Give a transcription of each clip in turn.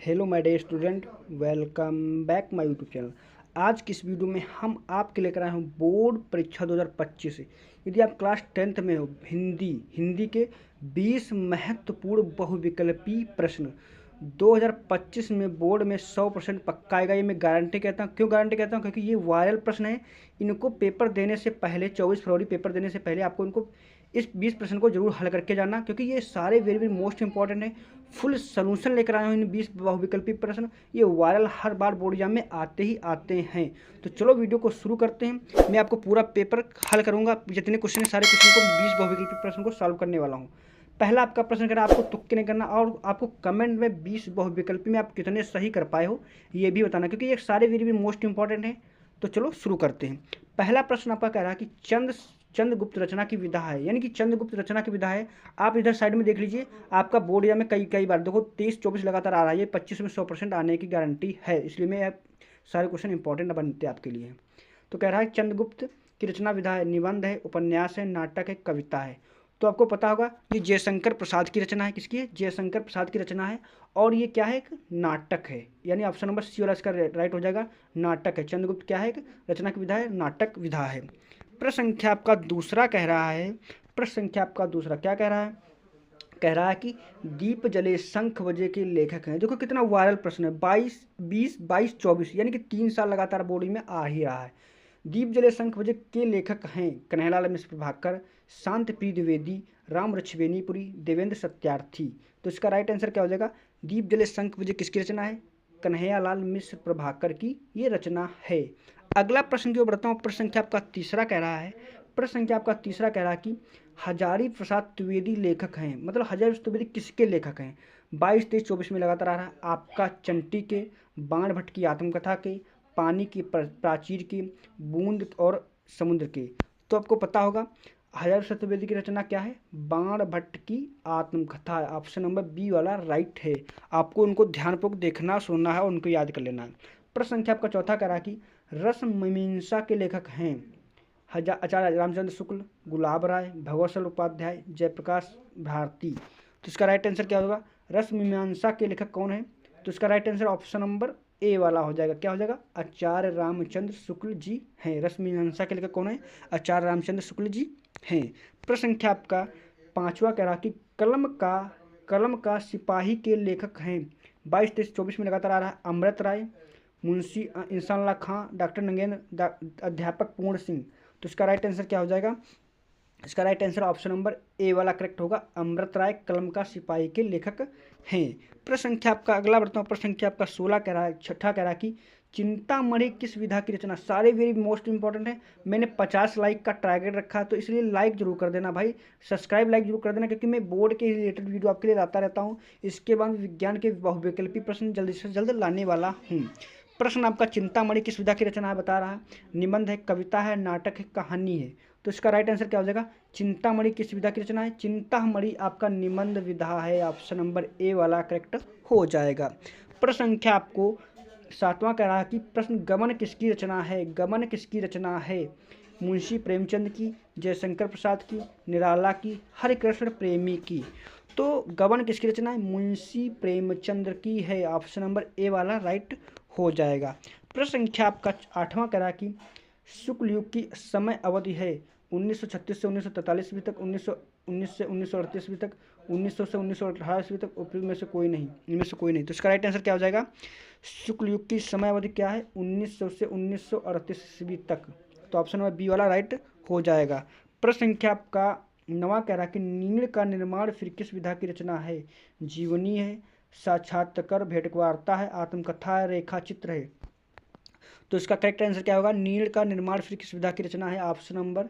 Hello my dear student, welcome back my YouTube channel. आज की इस वीडियो में हम आपके लेकर आए हैं बोर्ड परीक्षा 2025 से। यदि आप क्लास 10th में हो, हिंदी के 20 महत्वपूर्ण बहुविकल्पीय प्रश्न 2025 में बोर्ड में 100% पक्का आएगा। ये मैं गारंटी कहता हूँ। क्यों गारंटी कहता हूँ? क्योंकि ये वायरल प्रश्न है। इनको पेपर देने से पहले 24 फरवरी पेपर देने से पहले आपको इनको इस 20 प्रश्न को जरूर हल करके जाना, क्योंकि ये सारे वेरी वेरी मोस्ट इंपॉर्टेंट है। फुल सोल्यूशन लेकर आए हूँ इन 20 बहुविकल्पी प्रश्न। ये वायरल हर बार बोर्ड एग्जाम में आते हैं। तो चलो वीडियो को शुरू करते हैं। मैं आपको पूरा पेपर हल करूँगा। जितने क्वेश्चन है सारे क्वेश्चन को 20 बहुविकल्पी प्रश्न को सॉल्व करने वाला हूँ। पहला आपका प्रश्न करना, आपको तुक्के नहीं करना और आपको कमेंट में 20 बहुविकल्पी में आप कितने सही कर पाए हो ये भी बताना, क्योंकि ये सारे वेरी वेरी मोस्ट इंपॉर्टेंट हैं। तो चलो शुरू करते हैं। पहला प्रश्न आपका कह रहा है कि चंद्रगुप्त रचना की विधा है, यानी कि चंद्रगुप्त रचना की विधा है। आप इधर साइड में देख लीजिए, आपका बोर्ड एग्जाम में कई बार देखो 23-24 लगातार आ रहा है। ये 25 में 100% आने की गारंटी है, इसलिए मैं सारे क्वेश्चन इंपॉर्टेंट बनते हैं आपके लिए। तो कह रहा है चंद्रगुप्त की रचना विधा है, निबंध है, उपन्यास है, नाटक है, कविता है। तो आपको पता होगा ये जयशंकर प्रसाद की रचना है। किसकी है? जयशंकर प्रसाद की रचना है। और ये क्या है? एक नाटक है, यानी ऑप्शन नंबर सी वाला इसका राइट हो जाएगा। नाटक है। चंद्रगुप्त क्या है? एक रचना की विधा है, नाटक विधा है। प्रश्न संख्या आपका दूसरा कह रहा है, प्रश्न संख्या आपका दूसरा क्या कह रहा है? कह रहा है कि दीप जले शंख बजे के लेखक हैं। देखो कितना वायरल प्रश्न है। 22, 24 यानी कि 3 साल लगातार बोर्ड में आ ही रहा है। दीप जले शंख बजे के लेखक हैं कन्हैयालाल मिश्र प्रभाकर, शांति प्रिय द्विवेदी, राम रक्षबेनीपुरी, देवेंद्र सत्यार्थी। तो इसका राइट आंसर क्या हो जाएगा? दीप जले शंख बजे किसकी रचना है? कन्हैयालाल मिश्र प्रभाकर की ये रचना है। अगला प्रश्न की ओर बढ़ता हूँ। प्रश्न संख्या आपका तीसरा कह रहा है, प्रश्न संख्या आपका तीसरा कह रहा है कि हजारी प्रसाद द्विवेदी लेखक हैं। मतलब हजारी प्रसाद द्विवेदी किसके लेखक हैं? 22, 23, 24 में लगातार आ रहा है। आपका चंटी के, बाण भट्ट की आत्मकथा के, पानी की प्राचीर की, बूंद और समुद्र के। तो आपको पता होगा हजारी प्रसाद द्विवेदी की रचना क्या है? बाण भट्ट की आत्मकथा। ऑप्शन नंबर बी वाला राइट है। आपको उनको ध्यानपूर्वक देखना, सुनना है और उनको याद कर लेना है। प्रश्न संख्या आपका चौथा कह रहा है कि रसमीमांसा के लेखक हैं आचार्य रामचंद्र शुक्ल, गुलाब राय, भगवत्सल उपाध्याय, जयप्रकाश भारती। तो इसका राइट आंसर क्या होगा? रसमीमांसा के लेखक कौन है? तो इसका right answer option number A वाला हो जाएगा। क्या हो जाएगा? आचार्य रामचंद्र शुक्ल जी हैं। रसमीमांसा के लेखक कौन है? आचार्य रामचंद्र शुक्ल जी हैं। प्रश्न संख्या आपका पांचवा कह रहा कि कलम का सिपाही के लेखक हैं। 22, 23, 24 में लगातार आ रहा है। अमृत राय, मुंशी इंसानल्लाह खां, डॉक्टर नंगेंद्र, अध्यापक पूर्ण सिंह। तो इसका राइट आंसर क्या हो जाएगा? इसका right answer option number A वाला करेक्ट होगा। अमृत राय कलम का सिपाही के लेखक हैं। प्रश्न संख्या आपका अगला बढ़ता हूँ। प्रश्न संख्या आपका 16 कह रहा है, छठा कह रहा है कि चिंतामणि किस विधा की रचना? सारे वेरी मोस्ट इंपॉर्टेंट है। मैंने 50 लाइक का टारगेट रखा है, तो इसलिए लाइक जरूर कर देना भाई, सब्सक्राइब लाइक जरूर कर देना, क्योंकि मैं बोर्ड के रिलेटेड वीडियो आपके लिए लाता रहता हूँ। इसके बाद विज्ञान के बहुविकल्पी प्रश्न जल्दी से जल्द लाने वाला हूँ। प्रश्न आपका चिंतामणि किस विधा की रचना है बता रहा है। निबंध है, कविता है, नाटक है, कहानी है। तो इसका राइट आंसर क्या हो जाएगा? चिंतामणि किस विधा की रचना है? चिंतामणि आपका निबंध विधा है। ऑप्शन नंबर ए वाला करेक्ट हो जाएगा। प्रश्न संख्या आपको सातवां कह रहा है कि प्रश्न गमन किसकी रचना है? गमन किसकी रचना है? मुंशी प्रेमचंद की, जयशंकर प्रसाद की, निराला की, हरिकृष्ण प्रेमी की। तो गबन किसकी रचना है? मुंशी प्रेमचंद्र की है। ऑप्शन नंबर ए वाला राइट हो जाएगा। प्रश्न संख्या आपका आठवां कह रहा है कि शुक्ल युग की समय अवधि है 1936 से 1943 ईस्वी तक, 1919 से 1938 ईस्वी तक, 1900 से 1918 ईस्वी तक, उपयुक्त में से कोई नहीं, इनमें से कोई नहीं। तो इसका राइट आंसर क्या हो जाएगा? शुक्ल युग की समय अवधि क्या है? 1900 से 1938 ईस्वी तक। तो ऑप्शन नंबर बी वाला राइट हो जाएगा। प्रश्न संख्या आपका नवा कह रहा है कि नीड़ का निर्माण फिर किस विधा की रचना है? जीवनी है, साक्षात्कार, भेंटवार्ता है, आत्मकथा है, रेखा चित्र है। तो इसका करेक्ट आंसर क्या होगा? नीड़ का निर्माण फिर किस विधा की रचना है? ऑप्शन नंबर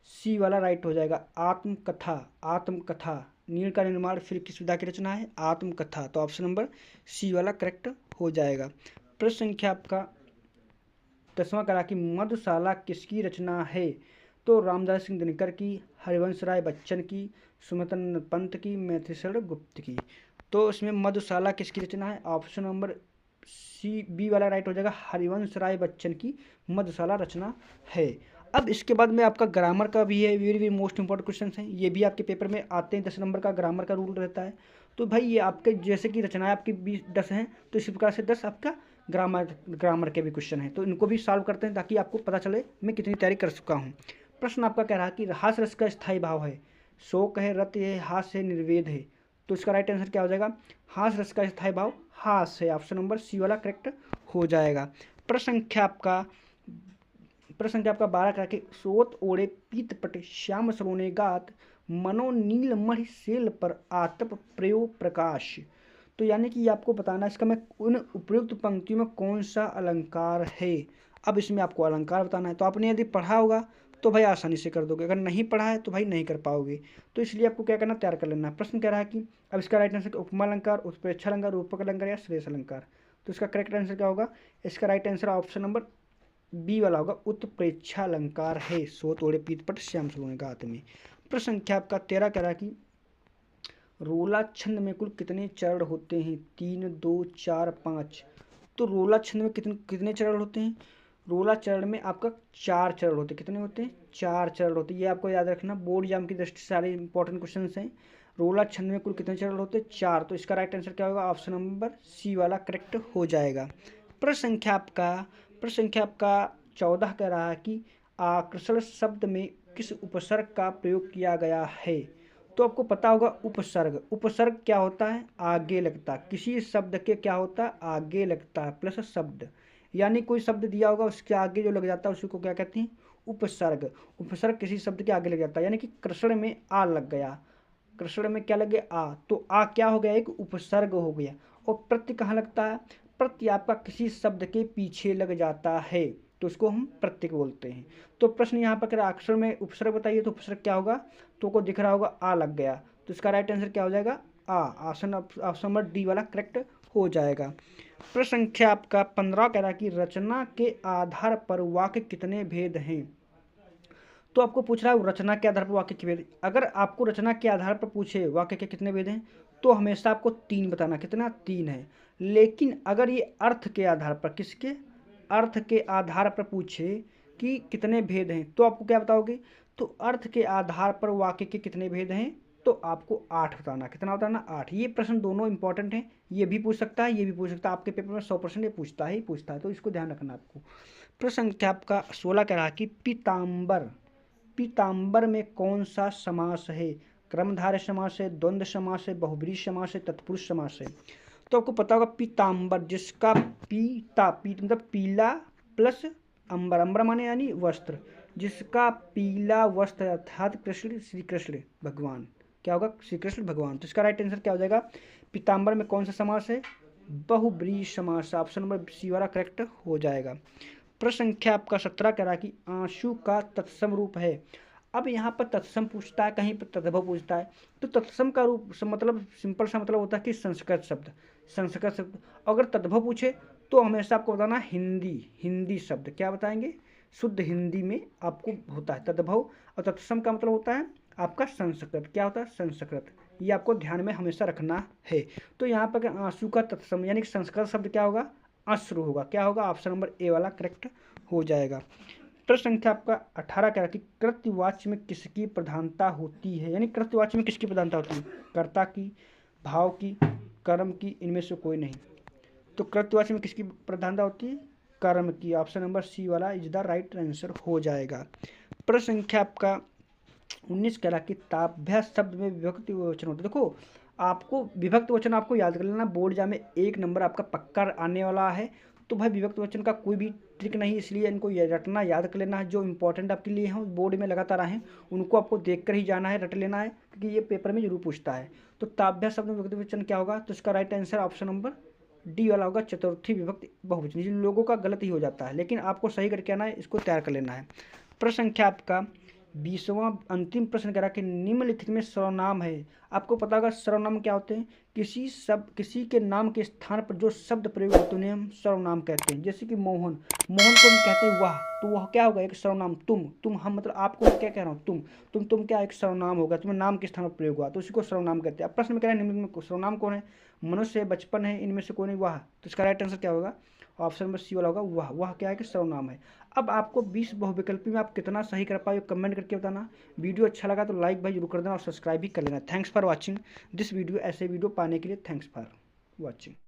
सी वाला राइट हो जाएगा। आत्मकथा, आत्मकथा। नीड़ का निर्माण फिर किस विधा की रचना है? आत्मकथा। तो ऑप्शन नंबर सी वाला करेक्ट हो जाएगा। प्रश्न संख्या आपका 10वां करा कि मधुशाला किसकी रचना है? तो रामदास सिंह दिनकर की, हरिवंश राय बच्चन की, सुमितन पंत की, मैथिलीशरण गुप्त की। तो इसमें मधुशाला किसकी रचना है? ऑप्शन नंबर सी बी वाला राइट हो जाएगा। हरिवंश राय बच्चन की मधुशाला रचना है। अब इसके बाद में आपका ग्रामर का भी है, very very most important question है। ये भी आपके पेपर में आते हैं। 10 नंबर का ग्रामर का रूल रहता है। तो भाई ये आपके जैसे कि रचनाएं आपकी 10 हैं, तो इसी प्रकार से 10 आपका ग्रामर के भी क्वेश्चन हैं, तो इनको भी सॉल्व करते हैं ताकि आपको पता चले मैं कितनी तैयारी कर चुका हूँ। प्रश्न आपका कह रहा है कि हास्य रस का स्थायी भाव है, शोक है, रत्य है, हास्य है, निर्वेद है। तो इसका राइट आंसर क्या हो जाएगा? हास्य रस का स्थायी भाव हास्य है, ऑप्शन नंबर सी वाला करेक्ट हो जाएगा। प्रश्न संख्या आपका 12 करा के सोत ओढ़े पीत पट श्याम सरोने गात मनो नील मणि सेल पर आतप प्रयो प्रकाश। तो यानी कि आपको बताना इसका मैं उन उपयुक्त पंक्तियों में कौन सा अलंकार है। अब इसमें आपको अलंकार बताना है, तो आपने यदि पढ़ा होगा तो भाई आसानी से कर दोगे, अगर नहीं पढ़ा है तो भाई नहीं कर पाओगे। तो इसलिए आपको क्या करना, तैयार कर लेना है। प्रश्न कह रहा है कि अब इसका राइट आंसर उपमा अलंकार, उत्प्रेक्षा अलंकार, रूपक अलंकार या श्रेष्ठ अलंकार। तो इसका करेक्ट आंसर क्या होगा? इसका right answer option number B वाला होगा, उत्प्रेक्षा अलंकार है। सो तोड़े पीतपट श्याम सरोने गात में। प्रश्न संख्या आपका 13 कह रहा है कि रोला छंद में कुल कितने चरण होते हैं? 3, 2, 4, 5। तो रोला छंद में कितने चरण होते हैं? रोला चरण में आपका 4 चरण होते हैं। कितने होते हैं? 4 चरण होते हैं। ये आपको याद रखना, बोर्ड एग्जाम की दृष्टि से सारे इंपॉर्टेंट क्वेश्चन हैं। रोला छंद में कुल कितने चरण होते हैं? 4। तो इसका राइट आंसर क्या होगा? ऑप्शन नंबर सी वाला करेक्ट हो जाएगा। प्रश्न संख्या आपका 14 कह रहा है कि आकर्षण शब्द में किस उपसर्ग का प्रयोग किया गया है? तो आपको पता होगा उपसर्ग क्या होता है? आगे लगता। किसी शब्द के क्या होता है? आगे लगता है प्लस शब्द, यानी कोई शब्द दिया होगा उसके आगे जो लग जाता है उसी को क्या कहते हैं? उपसर्ग। उपसर्ग किसी शब्द के आगे लग जाता है, यानी कि कृष्ण में आ लग गया, कृष्ण में क्या लग गया? आ। तो आ क्या हो गया? एक उपसर्ग हो गया। और प्रत्यय कहाँ लगता है? प्रत्यय आपका किसी शब्द के पीछे लग जाता है तो उसको हम प्रत्यय बोलते हैं। तो प्रश्न यहाँ पर अक्षर में उपसर्ग बताइए, तो उपसर्ग क्या होगा? तो को दिख रहा होगा आ लग गया, तो इसका राइट आंसर क्या हो जाएगा? आ। ऑप्शन नंबर डी वाला करेक्ट हो जाएगा। प्रश्न संख्या आपका 15 कह रहा है कि रचना के आधार पर वाक्य कितने भेद हैं? तो आपको पूछ रहा है रचना के आधार पर वाक्य के भेद। अगर आपको रचना के आधार पर पूछे वाक्य के कितने भेद हैं, तो हमेशा आपको 3 बताना। कितना? 3 है। लेकिन अगर ये अर्थ के आधार पर, किसके? अर्थ के आधार पर पूछे कि कितने भेद हैं, तो आपको क्या बताओगे? तो अर्थ के आधार पर वाक्य के कितने भेद हैं, तो आपको 8 बताना। कितना बताना? 8। ये प्रश्न दोनों इंपॉर्टेंट हैं, ये भी पूछ सकता है, ये भी पूछ सकता है। आपके पेपर में 100% ये पूछता ही पूछता है, तो इसको ध्यान रखना आपको। प्रश्न संख्या आपका 16 कह रहा है कि पीताम्बर में कौन सा समास है? क्रमधारय समास है, द्वंद्व समास है, बहुब्रीहि समास है, तत्पुरुष समास है। तो आपको पता होगा पीताम्बर, जिसका पीत मतलब पीला प्लस अंबर, अंबर माने यानी वस्त्र, जिसका पीला वस्त्र अर्थात कृष्ण, श्री कृष्ण भगवान। क्या होगा? श्री कृष्ण भगवान। तो इसका राइट आंसर क्या हो जाएगा? पीताम्बर में कौन सा समास है? बहुब्रीहि समास। ऑप्शन नंबर सी वाला करेक्ट हो जाएगा। प्रश्न संख्या आपका 17 कह रहा है कि आंसू का तत्सम रूप है। अब यहाँ पर तत्सम पूछता है, कहीं पर तद्भव पूछता है। तो तत्सम का रूप मतलब सिंपल सा मतलब होता है कि संस्कृत शब्द। अगर तद्भव पूछे तो हमेशा आपको बताना हिंदी शब्द। क्या बताएंगे? शुद्ध हिंदी में आपको होता है तद्भव। और तत्सम का मतलब होता है आपका संस्कृत। क्या होता है? संस्कृत। ये आपको ध्यान में हमेशा रखना है। तो यहाँ पर आंसू का तत्सम यानी कि संस्कृत शब्द क्या होगा? अश्रु होगा। क्या होगा? ऑप्शन नंबर ए वाला करेक्ट हो जाएगा। प्रश्न संख्या आपका 18 क्या है कि कृत्यवाच्य में किसकी प्रधानता होती है? यानी कृत्यवाच्य में किसकी प्रधानता होती है? कर्ता की, भाव की, कर्म की, इनमें से कोई नहीं। तो कृत्यवाच्य में किसकी प्रधानता होती है? कर्म की। ऑप्शन नंबर सी वाला इज द राइट आंसर हो जाएगा। प्रश्न संख्या आपका 19 कह रहा कि ताभ्या शब्द में विभक्ति वचन होता है। देखो आपको विभक्त वचन आपको याद कर लेना, बोर्ड एग्जाम में 1 नंबर आपका पक्का आने वाला है। तो भाई विभक्त वचन का कोई भी ट्रिक नहीं, इसलिए इनको रटना, याद कर लेना है। जो इंपॉर्टेंट आपके लिए हैं बोर्ड में लगातार आए हैं उनको आपको देख कर ही जाना है, रट लेना है, क्योंकि ये पेपर में जरूर पूछता है। तो ताभ्या शब्द में विभक्त वचन क्या होगा? तो इसका right answer option number D वाला होगा, चतुर्थी विभक्ति बहुवचन। जिन लोगों का गलत ही हो जाता है, लेकिन आपको सही करके आना है, इसको तैयार कर लेना है। प्रश्न संख्या आपका 20वां अंतिम प्रश्न कह रहा कि निम्नलिखित में सर्वनाम है। आपको पता होगा सर्वनाम क्या होते हैं? किसी के नाम के स्थान पर जो शब्द प्रयोग होते हैं उन्हें हम सर्वनाम कहते हैं। जैसे कि मोहन को हम कहते हैं वाह, तो वह क्या होगा? एक सर्वनाम। तुम हम मतलब आपको मैं क्या कह रहा हूँ? तुम क्या एक सर्वनाम होगा, तुम्हें नाम के स्थान पर प्रयोग हुआ, तो उसी को सर्वनाम कहते हैं। अब प्रश्न में कह रहे हैं निम्न में सर्वनाम कौन है? मनुष्य है, बचपन है, इनमें से कोई नहीं, वाह। तो इसका राइट आंसर क्या होगा? ऑप्शन नंबर सी वाला होगा वाह। वाह क्या है कि सर्वनाम है। अब आपको 20 बहुविकल्पी में आप कितना सही कर पाए कमेंट करके बताना। वीडियो अच्छा लगा तो लाइक भाई जरूर कर देना और सब्सक्राइब भी कर लेना। Thanks for watching this video. ऐसे वीडियो पाने के लिए थैंक्स फॉर वॉचिंग।